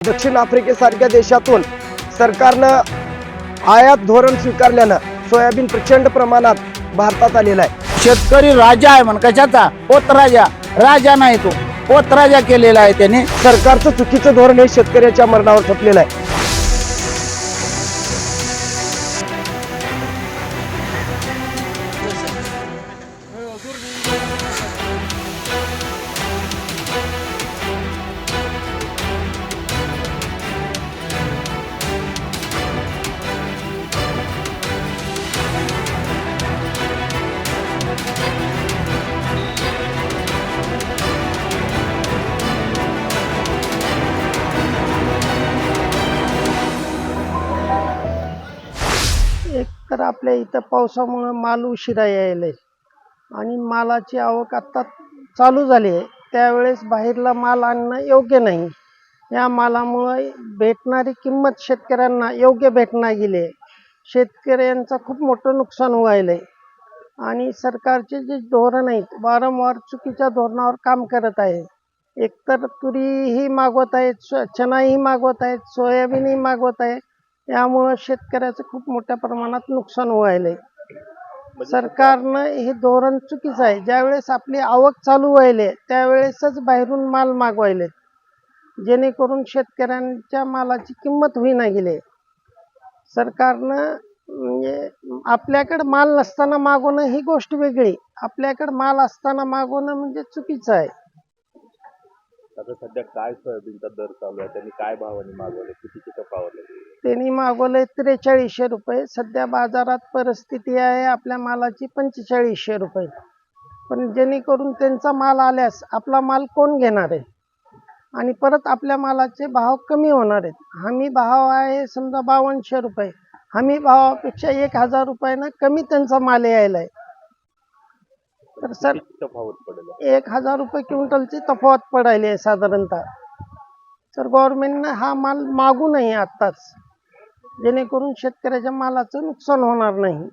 दक्षिण आफ्रिकेसारख्या देशातून सरकारनं आयात धोरण स्वीकारल्यानं सोयाबीन प्रचंड प्रमाणात भारतात आलेला आहे। शेतकरी राजा आहे म्हण कशाचा पोतराजा राजा नाही तो पोतराजा केलेला आहे त्याने। सरकारचं चुकीचं धोरण हे शेतकऱ्याच्या मरणावर ठपलेलं आहे। एक तर आपल्या इथं पावसामुळे माल उशिरा यायले आणि मालाची आवक आता चालू झाली आहे, त्यावेळेस बाहेरला माल आणणं योग्य नाही। या मालामुळे भेटणारी किंमत शेतकऱ्यांना योग्य भेटणार गेली, शेतकऱ्यांचं खूप मोठं नुकसान व्हायलंय आणि सरकारचे जे धोरण आहेत वारंवार चुकीच्या धोरणावर काम करत आहे। एकतर तुरीही मागवत आहेत, चणाही मागवत आहेत, सोयाबीनही मागवत आहे, यामुळे शेतकऱ्याचं खूप मोठ्या प्रमाणात नुकसान व्हायलंय। सरकारनं हे धोरण चुकीचं आहे। ज्यावेळेस आपली आवक चालू व्हायले त्यावेळेसच बाहेरून माल मागवायले, जेणेकरून शेतकऱ्यांच्या मालाची किंमत होईना गेली। सरकारनं म्हणजे आपल्याकडे माल नसताना मागवणं ही गोष्ट वेगळी, आपल्याकडे माल असताना मागवणं म्हणजे चुकीचं आहे। आता सध्या काय सोयाबीनचा दर चालू आहे, त्यांनी काय भावाने मागवले, कितीची कपावले? त्यांनी मागवले 4300 रुपये। सध्या बाजारात परिस्थिती आहे आपल्या मालाची 4500 रुपये, पण जेणेकरून त्यांचा माल आल्यास आपला माल कोण घेणार आहे आणि परत आपल्या मालाचे भाव कमी होणार आहेत। हमी भाव आहे समजा 5200 रुपये, हमी भावापेक्षा 1000 रुपयानं कमी त्यांचा माल यायला आहे, तर सर तफावत पडेल 1000 रुपये क्विंटलची तफावत पडायली आहे साधारणतः। तर गव्हर्नमेंटनं हा माल मागू नये आत्ताच, जेणेकरून शेतकऱ्याच्या मालाचं नुकसान होणार नाही।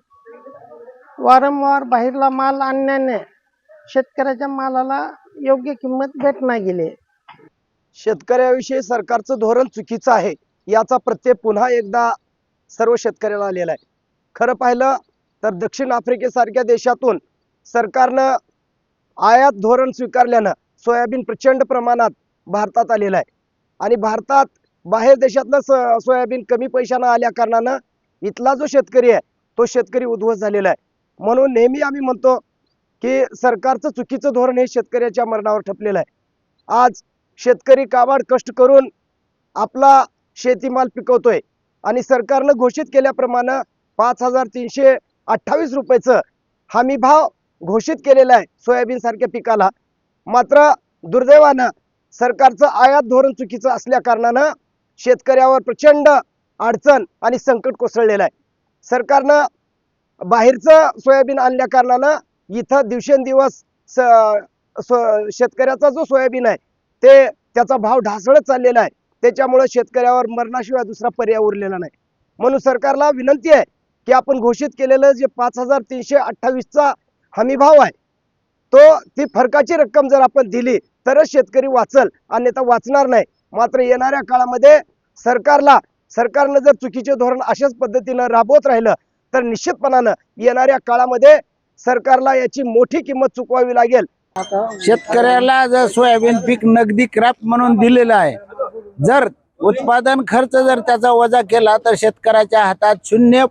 वारंवार बाहेरला माल आणण्याने शेतकऱ्याच्या मालाला योग्य किंमत भेटणार गेली। शेतकऱ्याविषयी सरकारचं धोरण चुकीचं आहे याचा प्रत्यय पुन्हा एकदा सर्व शेतकऱ्याला आलेला आहे। खरं पाहिलं तर दक्षिण आफ्रिकेसारख्या देशातून सरकारनं आयात धोरण स्वीकारल्यानं सोयाबीन प्रचंड प्रमाणात भारतात आलेलं आहे आणि भारतात बाहेर देशातलं सोयाबीन कमी पैशानं आल्या कारणानं इथला जो शेतकरी आहे तो शेतकरी उद्ध्वस्त झालेला आहे। म्हणून नेहमी आम्ही म्हणतो की सरकारचं चुकीचं धोरण हे शेतकऱ्याच्या मरणावर ठपलेलं आहे। आज शेतकरी काबाड कष्ट करून आपला शेतीमाल पिकवतोय आणि सरकारनं घोषित केल्याप्रमाणे 5328 रुपयाचं हमी भाव घोषित केलेला आहे सोयाबीन सारख्या पिकाला। मात्र दुर्दैवानं सरकारचं आयात धोरण चुकीचं असल्या कारणानं शेतकऱ्यावर प्रचंड अडचण आणि संकट कोसळलेलं आहे। सरकारनं बाहेरचं सोयाबीन आणल्या कारणानं इथं दिवसेंदिवस शेतकऱ्याचा जो सोयाबीन आहे त्याचा भाव ढासळत चाललेला आहे, त्याच्यामुळे शेतकऱ्यावर मरणाशिवाय दुसरा पर्याय उरलेला नाही। म्हणून सरकारला विनंती आहे की आपण घोषित केलेलं जे 5328चा हमी भाव आहे ती फरकाची रक्कम जर आपण दिली तरच शेतकरी वाचल, अन्यथा वाचणार नाही। मात्र येणाऱ्या काळामध्ये सरकारनं जर चुकीचे धोरण अशाच पद्धतीनं राबवत राहिलं तर निश्चितपणानं येणाऱ्या काळामध्ये सरकारला याची मोठी किंमत चुकवावी लागेल। शेतकऱ्याला जर सोयाबीन पीक नगदी क्रॉप म्हणून दिलेलं आहे, जर उत्पादन खर्च जर त्याचा वजा केला तर शेतकऱ्याच्या हातात शून्य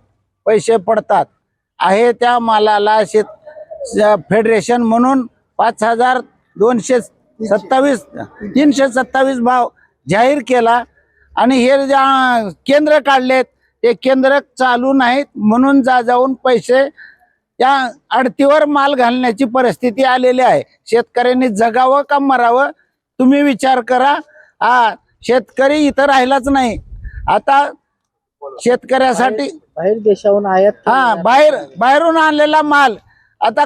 पैसे पडतात आहे। त्या मालाला फेडरेशन म्हणून 327 भाव जाहीर केला आणि हे केंद्र काढलेत ते केंद्र चालू नाहीत म्हणून जाऊन पैसे त्या अडतीवर माल घालण्याची परिस्थिती आलेली आहे। शेतकऱ्यांनी जगावं का मरावं तुम्ही विचार करा। शेतकरी इथं राहिलाच नाही। आता शेतकऱ्यासाठी बाहेर देशाहून आयात बाहेरून आणलेला माल, आता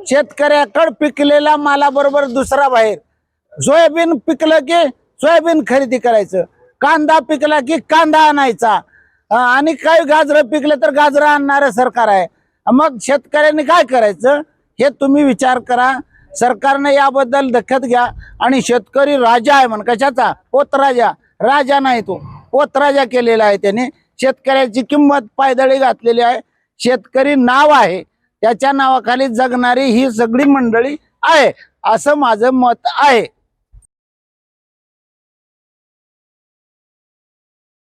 शेतकऱ्याकडे पिकलेला मालाबरोबर दुसरा बाहेर, सोयाबीन पिकलं की सोयाबीन खरेदी करायचं, कांदा पिकला की कांदा आणायचा आणि काही गाजरं पिकले तर गाजरं आणणारं सरकार आहे। मग शेतकऱ्यांनी काय करायचं हे तुम्ही विचार करा। सरकारने याबद्दल दखत घ्या आणि शेतकरी राजा आहे म्हण कशाचा पोतराजा राजा नाही, तो पोतराजा केलेला आहे त्याने. शेतकऱ्याची किंमत पायदळी घातलेली आहे. शेतकरी नाव आहे, त्याच्या नावाखाली जगणारी ही सगळी मंडळी आहे, असं माझं मत आहे.